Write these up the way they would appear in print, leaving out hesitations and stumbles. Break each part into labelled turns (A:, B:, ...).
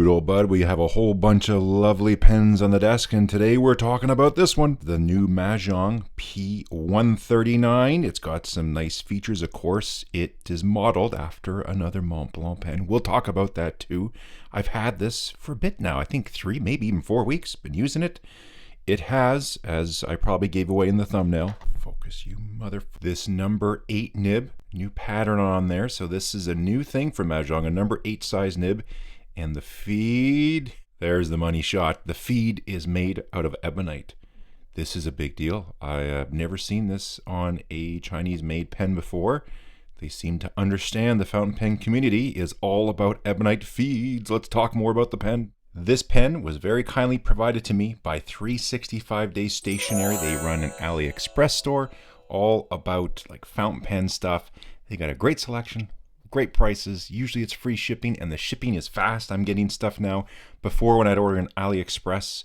A: Doodlebud. We have a whole bunch of lovely pens on the desk, and today we're talking about this one, the new Majohn P139. It's got some nice features, of course. It is modeled after another Montblanc pen. We'll talk about that too. I've had this for a bit now, I think 3, maybe even 4 weeks, been using it. It has, as I probably gave away in the thumbnail, focus you this number 8 nib, new pattern on there. So this is a new thing for Majohn, a number 8 size nib. And the feed, there's the money shot. The feed is made out of ebonite. This is a big deal. I have never seen this on a Chinese made pen before. They seem to understand the fountain pen community is all about ebonite feeds. Let's talk more about the pen. This pen was very kindly provided to me by 365 Days Stationery. They run an Aliexpress store all about like fountain pen stuff. They got a great selection, great prices. Usually it's free shipping and the shipping is fast. I'm getting stuff now. Before, when I'd order an Aliexpress,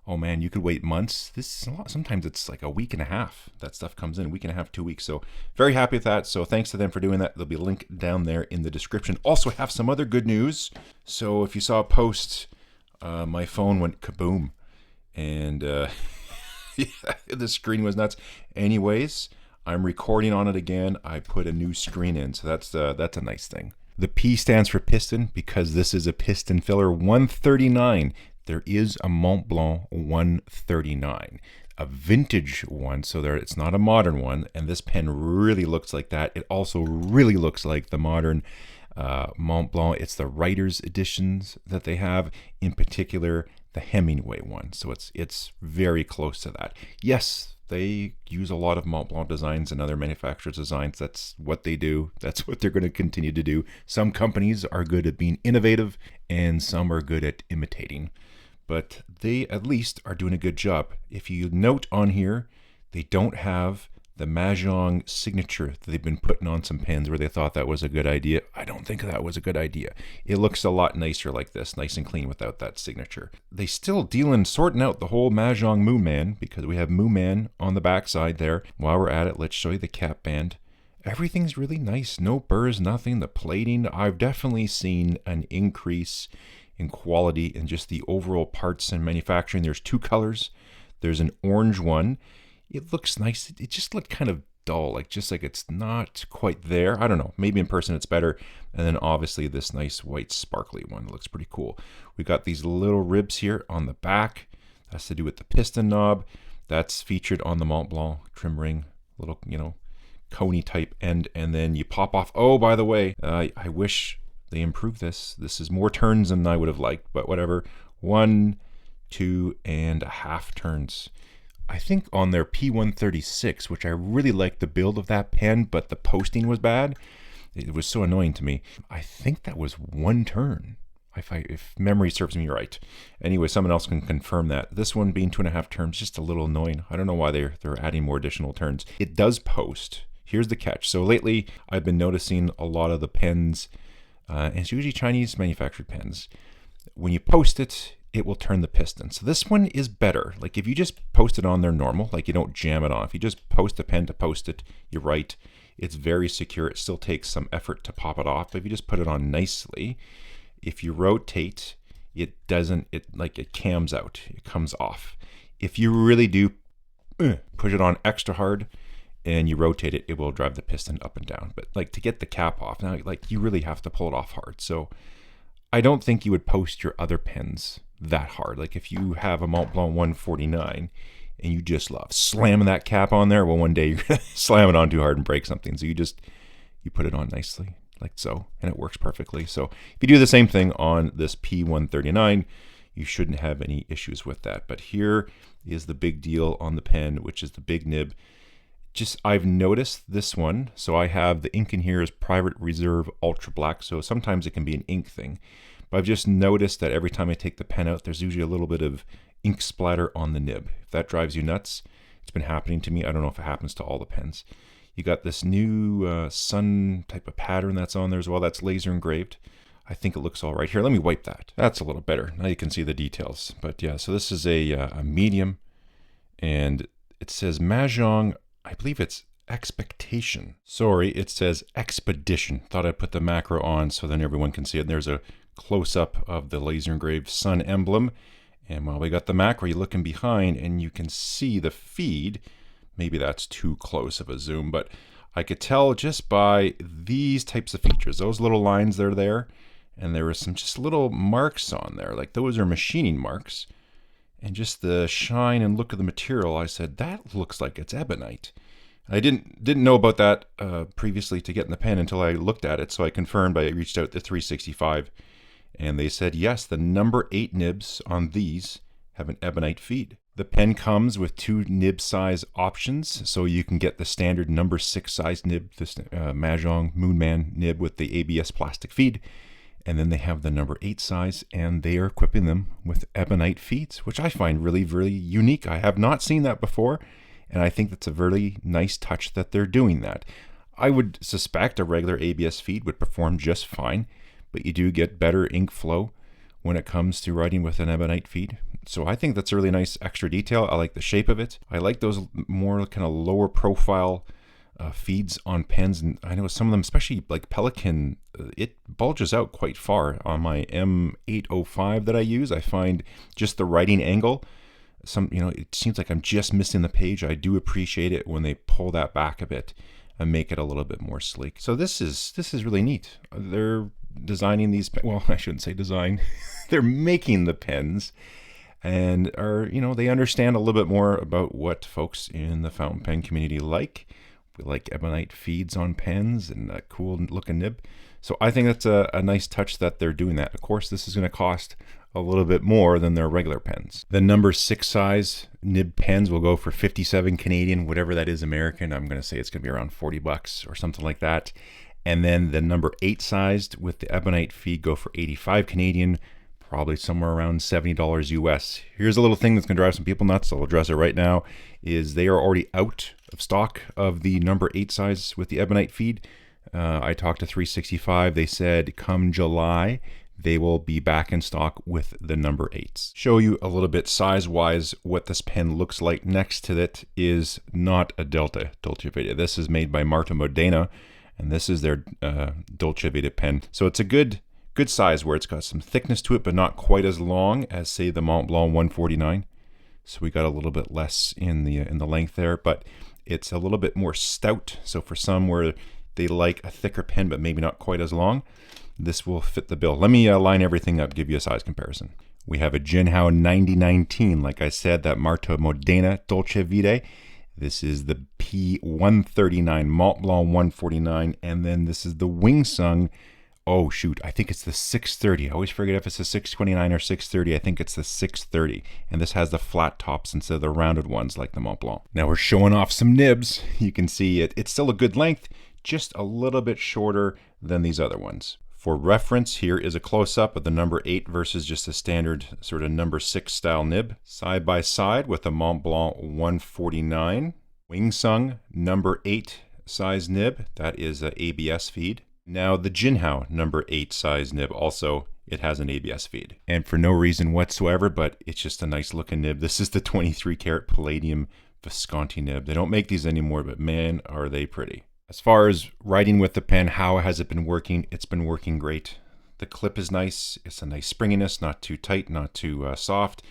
A: oh man, you could wait months. This is a lot. Sometimes it's like a week and a half that stuff comes in, a week and a half, 2 weeks. So very happy with that. So thanks to them for doing that. There'll be a link down there in the description. Also have some other good news. So if you saw a post, my phone went kaboom, and yeah, the screen was nuts. Anyways, I'm recording on it again. I put a new screen in, so that's a nice thing. The P stands for piston because this is a piston filler 139. There is a Montblanc 139, a vintage one, so it's not a modern one, and this pen really looks like that. It also really looks like the modern Montblanc. It's the writer's editions that they have, in particular the Hemingway one. So it's very close to that. Yes, they use a lot of Montblanc designs and other manufacturers' designs. That's what they do. That's what they're going to continue to do. Some companies are good at being innovative and some are good at imitating, but they at least are doing a good job. If you note on here, they don't have the Majohn signature that they've been putting on some pens where they thought that was a good idea. I don't think that was a good idea. It looks a lot nicer like this, nice and clean without that signature. They still sorting out the whole Majohn Moon Man, because we have Moon Man on the back side there. While we're at it, let's show you the cap band. Everything's really nice. No burrs, nothing. The plating, I've definitely seen an increase in quality in just the overall parts and manufacturing. There's 2 colors. There's an orange one. It looks nice. It just looked kind of dull, just like it's not quite there. I don't know. Maybe in person it's better. And then obviously this nice white sparkly one looks pretty cool. We got these little ribs here on the back. That's to do with the piston knob. That's featured on the Montblanc trim ring, little, coney type end. And then you pop off. Oh, by the way, I wish they improved this. This is more turns than I would have liked, but whatever. 1, 2.5 turns. I think on their P136, which I really liked the build of that pen, but the posting was bad. It was so annoying to me. I think that was 1 turn, if memory serves me right. Anyway, someone else can confirm that. This one being 2.5 turns, just a little annoying. I don't know why they're adding more additional turns. It does post. Here's the catch. So lately, I've been noticing a lot of the pens, and it's usually Chinese manufactured pens. When you post it, it will turn the piston. So this one is better. Like if you just post it on there normal, like you don't jam it on. If you just post a pen to post it, you're right. It's very secure. It still takes some effort to pop it off. But if you just put it on nicely, if you rotate, it cams out. It comes off. If you really do push it on extra hard and you rotate it, it will drive the piston up and down. But to get the cap off, now you really have to pull it off hard. So I don't think you would post your other pens that hard. Like if you have a Montblanc 149 and you just love slamming that cap on there, well, one day you're gonna slam it on too hard and break something. So you put it on nicely like so, and it works perfectly. So if you do the same thing on this P139, you shouldn't have any issues with that. But here is the big deal on the pen, which is the big nib. I've noticed this one. So I have the ink in here is Private Reserve Ultra Black. So sometimes it can be an ink thing. But I've just noticed that every time I take the pen out, there's usually a little bit of ink splatter on the nib. If that drives you nuts, it's been happening to me. I don't know if it happens to all the pens. You got this new sun type of pattern that's on there as well. That's laser engraved. I think it looks all right. Here, let me wipe that. That's a little better. Now you can see the details. But yeah, so this is a medium. And it says Majohn, I believe it's Expectation. Sorry, it says Expedition. Thought I'd put the macro on so then everyone can see it. There's a close-up of the laser engraved sun emblem. And while we got the macro, you're looking behind and you can see the feed. Maybe that's too close of a zoom, but I could tell just by these types of features, those little lines that are there, and there were some just little marks on there, like those are machining marks. And just the shine and look of the material, I said, that looks like it's ebonite. I didn't know about that previously to get in the pen until I looked at it, so I confirmed. I reached out to 365, and they said, yes, the number 8 nibs on these have an ebonite feed. The pen comes with 2 nib size options, so you can get the standard number 6 size nib, this Majohn Moonman nib with the ABS plastic feed. And then they have the number 8 size, and they are equipping them with ebonite feeds, which I find really, really unique. I have not seen that before, and I think that's a really nice touch that they're doing that. I would suspect a regular ABS feed would perform just fine, but you do get better ink flow when it comes to writing with an ebonite feed. So I think that's a really nice extra detail. I like the shape of it. I like those more kind of lower profile feeds on pens, and I know some of them, especially like Pelican, it bulges out quite far. On my M805 that I use, I find just the writing angle, it seems like I'm just missing the page. I do appreciate it when they pull that back a bit and make it a little bit more sleek. So this is really neat. They're designing these, well, I shouldn't say design, they're making the pens, and are, they understand a little bit more about what folks in the fountain pen community like. We like ebonite feeds on pens and a cool looking nib. So I think that's a nice touch that they're doing that. Of course, this is going to cost a little bit more than their regular pens. The number 6 size nib pens will go for 57 Canadian, whatever that is American. I'm going to say it's going to be around 40 bucks or something like that. And then the number 8 sized with the ebonite feed go for 85 Canadian, probably somewhere around $70 US. Here's a little thing that's going to drive some people nuts. I'll address it right now. Is they are already out of stock of the number 8 size with the ebonite feed. I talked to 365. They said come July they will be back in stock with the number 8s. Show you a little bit size-wise what this pen looks like. Next to it is not a Delta Dolce Vita. This is made by Marta Modena, and this is their Dolce Vita pen. So it's a good size where it's got some thickness to it, but not quite as long as, say, the Montblanc 149. So we got a little bit less in the length there, but it's a little bit more stout. So for some where they like a thicker pen, but maybe not quite as long, this will fit the bill. Let me line everything up, give you a size comparison. We have a Jinhao 9019, like I said, that Marta Modena Dolce Vita. This is the P139 Montblanc 149, and then this is the Wingsung. Oh shoot, I think it's the 630. I always forget if it's the 629 or 630. I think it's the 630. And this has the flat tops instead of the rounded ones like the Mont Blanc. Now we're showing off some nibs. You can see it's still a good length, just a little bit shorter than these other ones. For reference, here is a close-up of the number 8 versus just a standard sort of number 6 style nib. Side by side with the Mont Blanc 149. Wingsung number 8 size nib. That is a ABS feed. Now the Jinhao number 8 size nib also, it has an ABS feed. And for no reason whatsoever, but it's just a nice looking nib. This is the 23 karat palladium Visconti nib. They don't make these anymore, but man, are they pretty. As far as writing with the pen, how has it been working? It's been working great. The clip is nice. It's a nice springiness, not too tight, not too soft.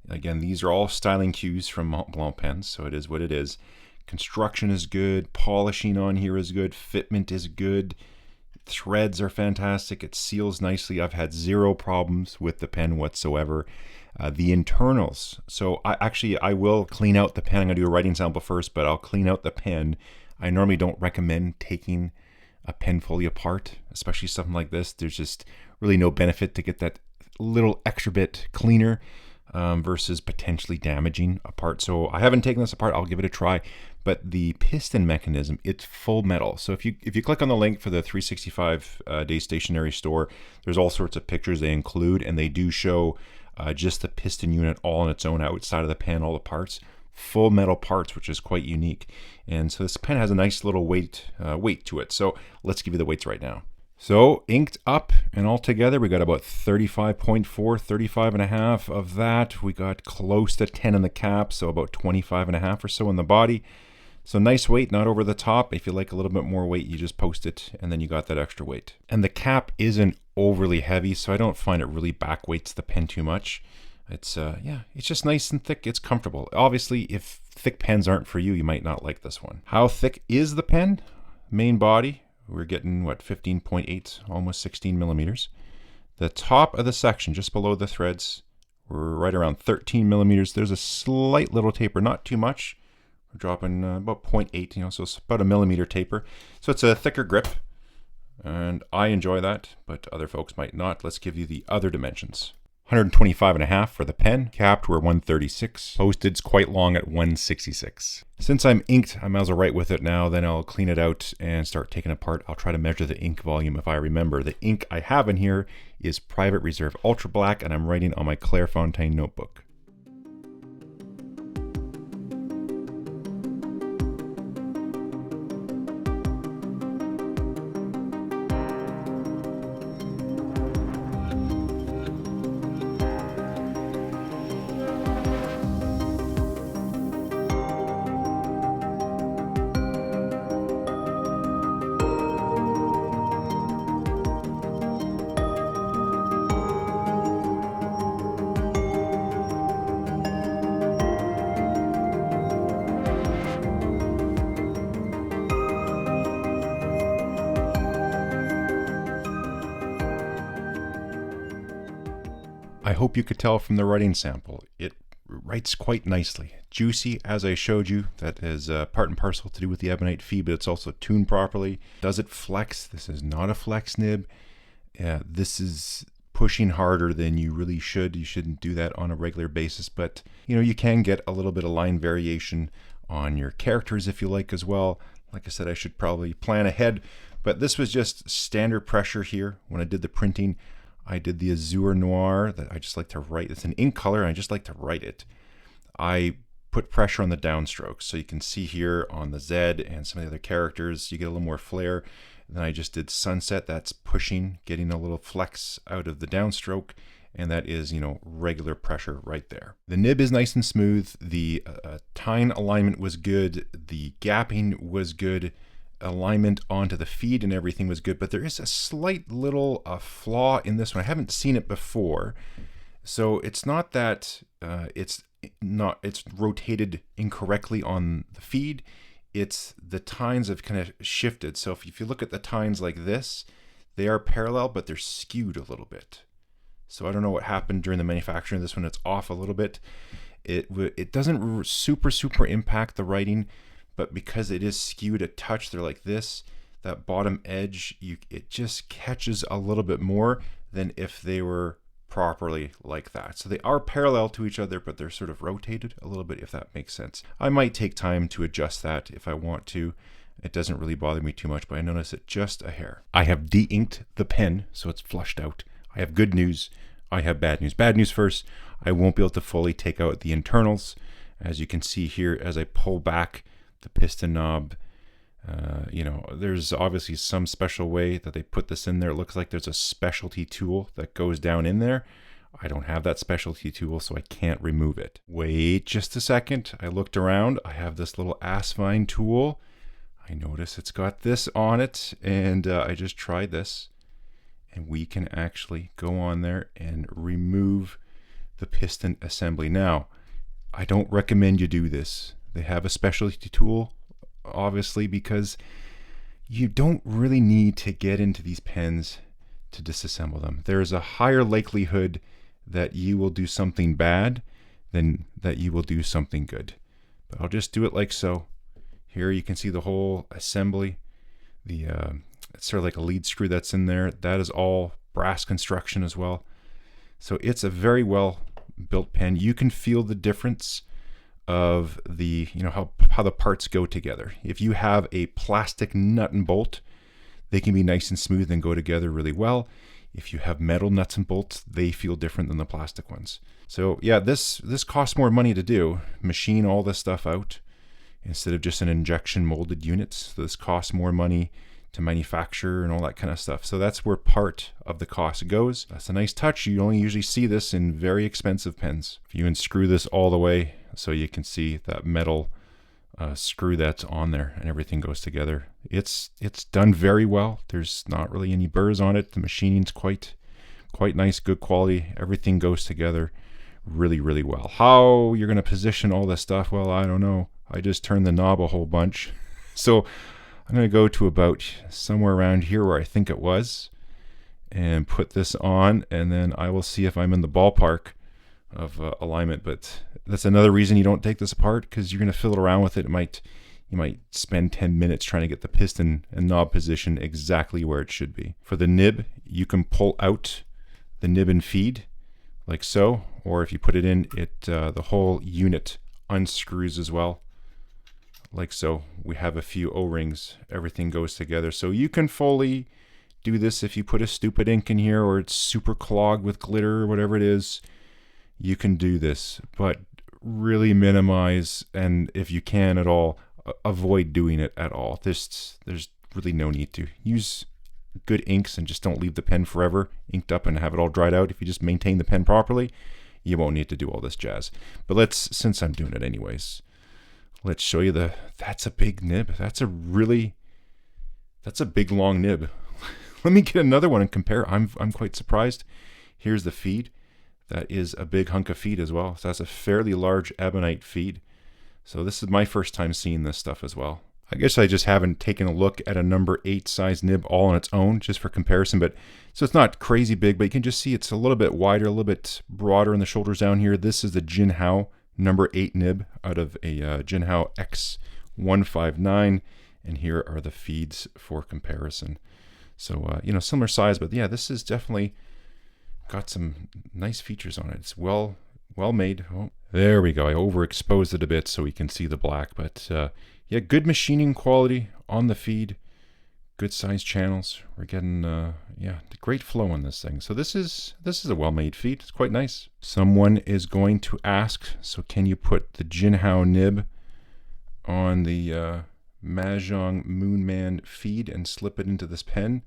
A: Again, these are all styling cues from Mont Blanc pens, so it is what it is. Construction is good. Polishing on here is good. Fitment is good. Threads are fantastic. It seals nicely. I've had zero problems with the pen whatsoever. The internals. So I will clean out the pen. I'm going to do a writing sample first, but I'll clean out the pen. I normally don't recommend taking a pen fully apart, especially something like this. There's just really no benefit to get that little extra bit cleaner versus potentially damaging a part. So I haven't taken this apart. I'll give it a try. But the piston mechanism, it's full metal. So if you click on the link for the 365 day stationery store, there's all sorts of pictures they include, and they do show just the piston unit all on its own outside of the pen, all the parts. Full metal parts, which is quite unique. And so this pen has a nice little weight to it. So let's give you the weights right now. So inked up and all together, we got about 35.4, 35 and a half of that. We got close to 10 in the cap, so about 25 and a half or so in the body. So nice weight, not over the top. If you like a little bit more weight, you just post it and then you got that extra weight. And the cap is an overly heavy, so I don't find it really backweights the pen too much. It's yeah, it's just nice and thick. It's comfortable. Obviously, if thick pens aren't for you, you might not like this one. How thick is the pen? Main body, we're getting what, 15.8, almost 16 millimeters. The top of the section, just below the threads, we're right around 13 millimeters. There's a slight little taper, not too much. We're dropping about 0.8, so it's about a millimeter taper. So it's a thicker grip, and I enjoy that, but other folks might not. Let's give you the other dimensions. 125.5 for the pen, capped we're 136, posted's quite long at 166. Since I'm inked, I might as well write with it now, then I'll clean it out and start taking it apart. I'll try to measure the ink volume if I remember. The ink I have in here is Private Reserve Ultra Black, and I'm writing on my Clairefontaine notebook. I hope you could tell from the writing sample, it writes quite nicely. Juicy, as I showed you, that is part and parcel to do with the ebonite feed, but it's also tuned properly. Does it flex? This is not a flex nib. This is pushing harder than you really should. You shouldn't do that on a regular basis, but you can get a little bit of line variation on your characters if you like as well. Like I said, I should probably plan ahead, but this was just standard pressure here when I did the printing. I did the Azure Noir that I just like to write. It's an ink color and I just like to write it. I put pressure on the downstrokes. So you can see here on the Z and some of the other characters, you get a little more flare. Then I just did Sunset, that's pushing, getting a little flex out of the downstroke. And that is, regular pressure right there. The nib is nice and smooth. The tine alignment was good. The gapping was good. Alignment onto the feed and everything was good, but there is a slight little flaw in this one. I haven't seen it before, so it's not that it's rotated incorrectly on the feed. It's the tines have kind of shifted. So if you look at the tines like this, they are parallel, but they're skewed a little bit. So I don't know what happened during the manufacturing of this one. It's off a little bit. It doesn't super impact the writing. But because it is skewed a touch, they're like this, that bottom edge, it just catches a little bit more than if they were properly like that. So they are parallel to each other, but they're sort of rotated a little bit, if that makes sense. I might take time to adjust that if I want to. It doesn't really bother me too much, but I notice it just a hair. I have de-inked the pen, so it's flushed out. I have good news. I have bad news. Bad news first, I won't be able to fully take out the internals. As you can see here, as I pull back the piston knob, there's obviously some special way that they put this in there. It looks like there's a specialty tool that goes down in there. I don't have that specialty tool, so I can't remove it. Wait just a second. I looked around. I have this little Asvine tool. I notice it's got this on it, and I just tried this, and we can actually go on there and remove the piston assembly. Now, I don't recommend you do this. They have a specialty tool, obviously, because you don't really need to get into these pens to disassemble them. There is a higher likelihood that you will do something bad than that you will do something good. But I'll just do it like so. Here you can see the whole assembly. It's sort of like a lead screw that's in there. That is all brass construction as well. So it's a very well built pen. You can feel the difference of the, how the parts go together. If you have a plastic nut and bolt, they can be nice and smooth and go together really well. If you have metal nuts and bolts, they feel different than the plastic ones. So yeah, this costs more money to do. Machine all this stuff out instead of just an injection molded units. So this costs more money to manufacture and all that kind of stuff. So that's where part of the cost goes. That's a nice touch. You only usually see this in very expensive pens. If you unscrew this all the way so you can see that metal screw that's on there, and everything goes together. It's done very well. There's not really any burrs on it. The machining's quite nice, good quality. Everything goes together really, really well. How you're going to position all this stuff, well, I don't know. I just turned the knob a whole bunch. So I'm going to go to about somewhere around here where I think it was, and put this on, and then I will see if I'm in the ballpark of alignment. But that's another reason you don't take this apart, because you're going to fiddle around with it. You might spend 10 minutes trying to get the piston and knob position exactly where it should be. For the nib, you can pull out the nib and feed like so, or if you put it in, the whole unit unscrews as well, like so. We have a few O-rings, everything goes together. So you can fully do this if you put a stupid ink in here, or it's super clogged with glitter or whatever it is. You can do this, but really minimize, and if you can at all, avoid doing it at all. There's really no need to. Use good inks and just don't leave the pen forever inked up and have it all dried out. If you just maintain the pen properly, you won't need to do all this jazz. But since I'm doing it anyways, let's show you that's a big nib. That's a big long nib. Let me get another one and compare. I'm quite surprised. Here's the feed. That is a big hunk of feed as well. So that's a fairly large ebonite feed. So this is my first time seeing this stuff as well. I guess I just haven't taken a look at a number 8 size nib all on its own, just for comparison. But so it's not crazy big, but you can just see it's a little bit wider, a little bit broader in the shoulders down here. This is the Jinhao number 8 nib out of a Jinhao X159, and here are the feeds for comparison. So similar size, but yeah, this is definitely got some nice features on it. It's well made. Oh, there we go. I overexposed it a bit so we can see the black, but yeah, good machining quality on the feed, good size channels. We're getting great flow on this thing. So this is a well-made feed. It's quite nice. Someone is going to ask, so can you put the Jinhao nib on the Majohn Moonman feed and slip it into this pen?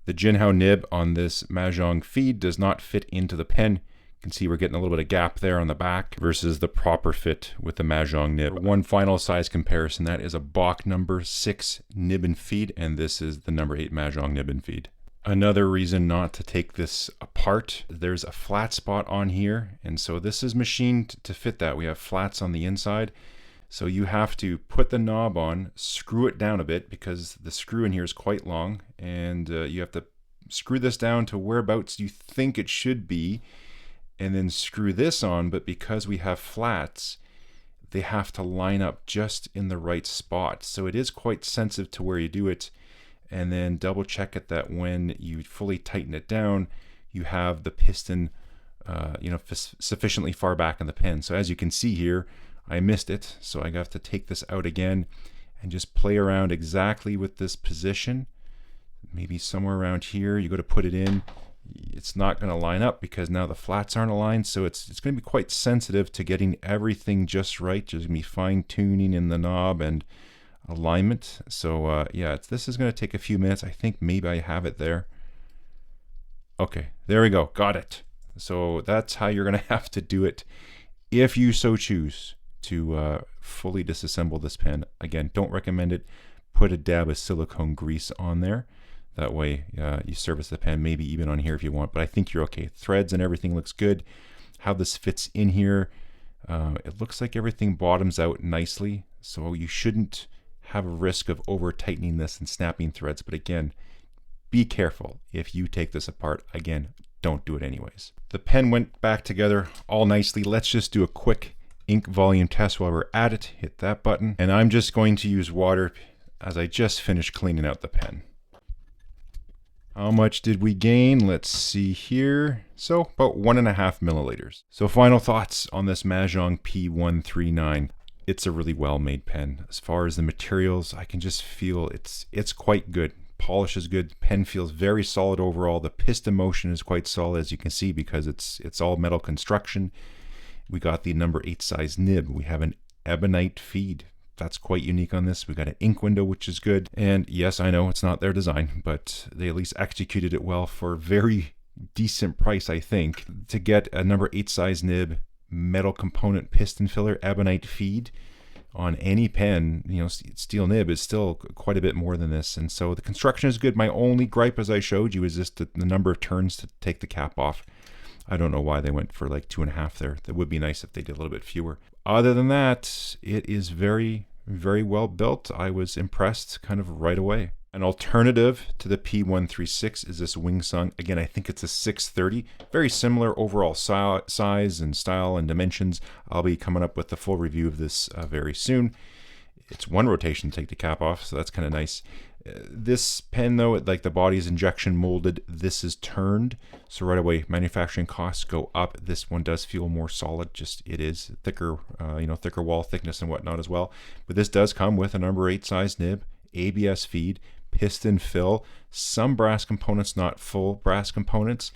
A: The Jinhao nib on this Majohn feed does not fit into the pen. You can see we're getting a little bit of gap there on the back versus the proper fit with the Majohn nib. One final size comparison, that is a Bach number 6 nib and feed, and this is the number 8 Majohn nib and feed. Another reason not to take this apart, there's a flat spot on here, and so this is machined to fit that. We have flats on the inside. So you have to put the knob on, screw it down a bit because the screw in here is quite long, and you have to screw this down to whereabouts you think it should be, and then screw this on. But because we have flats, they have to line up just in the right spot. So it is quite sensitive to where you do it, and then double check it that when you fully tighten it down, you have the piston sufficiently far back in the pen. So as you can see here, I missed it, so I have to take this out again and just play around exactly with this position. Maybe somewhere around here, you go to put it in, it's not going to line up because now the flats aren't aligned, so it's going to be quite sensitive to getting everything just right. There's going to be fine tuning in the knob and alignment. So yeah, this is going to take a few minutes. I think maybe I have it there. Okay, there we go, got it. So that's how you're going to have to do it if you so choose to fully disassemble this pen. Again, don't recommend it. Put a dab of silicone grease on there. That way you service the pen, maybe even on here if you want, but I think you're okay. Threads and everything looks good. How this fits in here, it looks like everything bottoms out nicely, so you shouldn't have a risk of over tightening this and snapping threads. But again, be careful if you take this apart. Again, don't do it anyways. The pen went back together all nicely. Let's just do a quick ink volume test while we're at it. Hit that button, and I'm just going to use water as I just finished cleaning out the pen. How much did we gain? Let's see here. So about 1.5 milliliters. So final thoughts on this Majohn P139. It's a really well made pen. As far as the materials, I can just feel it's quite good. Polish is good. Pen feels very solid overall. The piston motion is quite solid, as you can see, because it's all metal construction. We got the number 8 size nib. We have an ebonite feed. That's quite unique on this. We got an ink window, which is good. And yes, I know it's not their design, but they at least executed it well for a very decent price, I think. To get a number 8 size nib, metal component piston filler, ebonite feed, on any pen, you know, steel nib is still quite a bit more than this. And so the construction is good. My only gripe, as I showed you, is just the number of turns to take the cap off. I don't know why they went for like 2.5 there. That would be nice if they did a little bit fewer. Other than that, it is very, very well built. I was impressed kind of right away. An alternative to the P136 is this Wingsung. Again, I think it's a 630. Very similar overall size and style and dimensions. I'll be coming up with the full review of this very soon. It's one rotation to take the cap off, so that's kind of nice. This pen though, like the body is injection molded, this is turned, so right away manufacturing costs go up. This one does feel more solid, just it is thicker, thicker wall thickness and whatnot as well. But this does come with a number 8 size nib, ABS feed, piston fill, some brass components, not full brass components.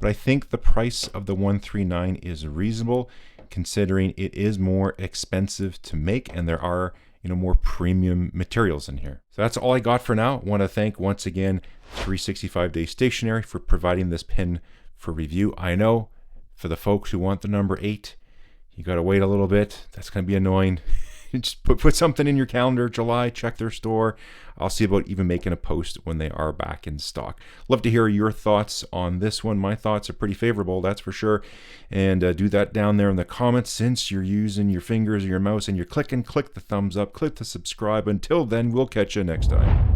A: But I think the price of the 139 is reasonable, considering it is more expensive to make and there are more premium materials in here. So that's all I got for now. I want to thank once again 365 Day Stationery for providing this pen for review. I know for the folks who want the number 8, you got to wait a little bit. That's going to be annoying. Just put something in your calendar, July, check their store. I'll see about even making a post when they are back in stock. Love to hear your thoughts on this one. My thoughts are pretty favorable, that's for sure. And do that down there in the comments. Since you're using your fingers or your mouse and you're clicking, click the thumbs up, click the subscribe. Until then, we'll catch you next time.